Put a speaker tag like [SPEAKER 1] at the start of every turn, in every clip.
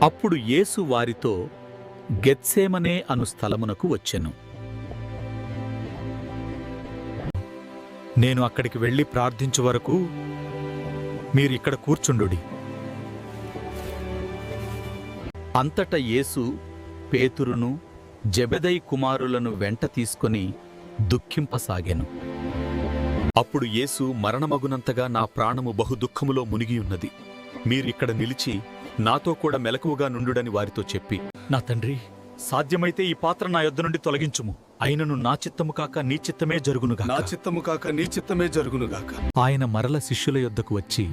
[SPEAKER 1] అప్పుడు యేసు వారితో గెత్సేమనే అను స్థలమునకు వచ్చెను. నేను అక్కడికి వెళ్లి ప్రార్థించు వరకు మీరిక్కడ కూర్చుండుడి. అంతట యేసు పేతురును జెబెదయి కుమారులను వెంట తీసుకొని దుఃఖింపసాగెను. అప్పుడు యేసు మరణమగునంతగా నా ప్రాణము బహు దుఃఖములో మునిగియున్నది. మీరిక్కడ నిలిచి నాతో కూడా మెలకువగా నుండుడని వారితో చెప్పి, నా తండ్రి, సాధ్యమైతే ఈ పాత్ర నా యొద్ద నుండి తొలగించుము. అయినను నా చిత్తము కాక నీ చిత్తమే జరుగునుగాక.
[SPEAKER 2] నా చిత్తము కాక నీ చిత్తమే జరుగునుగాక.
[SPEAKER 1] ఆయన మరల శిష్యుల యొద్దకు వచ్చి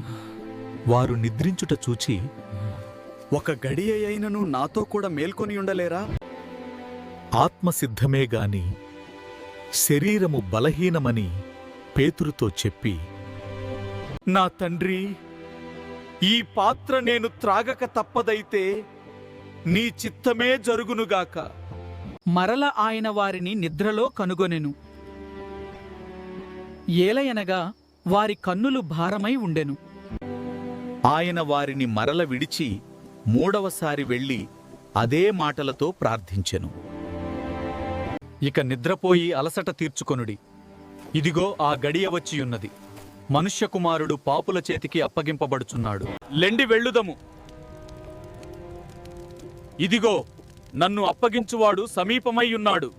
[SPEAKER 1] వారు నిద్రించుట చూచి,
[SPEAKER 2] ఒక గడియ అయినను నాతో కూడా మేల్కొని ఉండలేరా?
[SPEAKER 1] ఆత్మసిద్ధమే గాని శరీరము బలహీనమని పేతురుతో చెప్పి, నా తండ్రి, ఈ పాత్ర నేను త్రాగక తప్పదైతే నీ చిత్తమే జరుగునుగాక.
[SPEAKER 3] మరల ఆయన వారిని నిద్రలో కనుగొనెను. ఏలయనగా వారి కన్నులు భారమై ఉండెను.
[SPEAKER 1] ఆయన వారిని మరల విడిచి మూడవసారి వెళ్ళి అదే మాటలతో ప్రార్థించెను. ఇక నిద్రపోయి అలసట తీర్చుకొనుడి. ఇదిగో ఆ గడియ వచ్చియున్నది. మనుష్యకుమారుడు పాపుల చేతికి అప్పగింపబడుచున్నాడు. లెండి వెళ్ళుదము. ఇదిగో నన్ను అప్పగించువాడు సమీపమై ఉన్నాడు.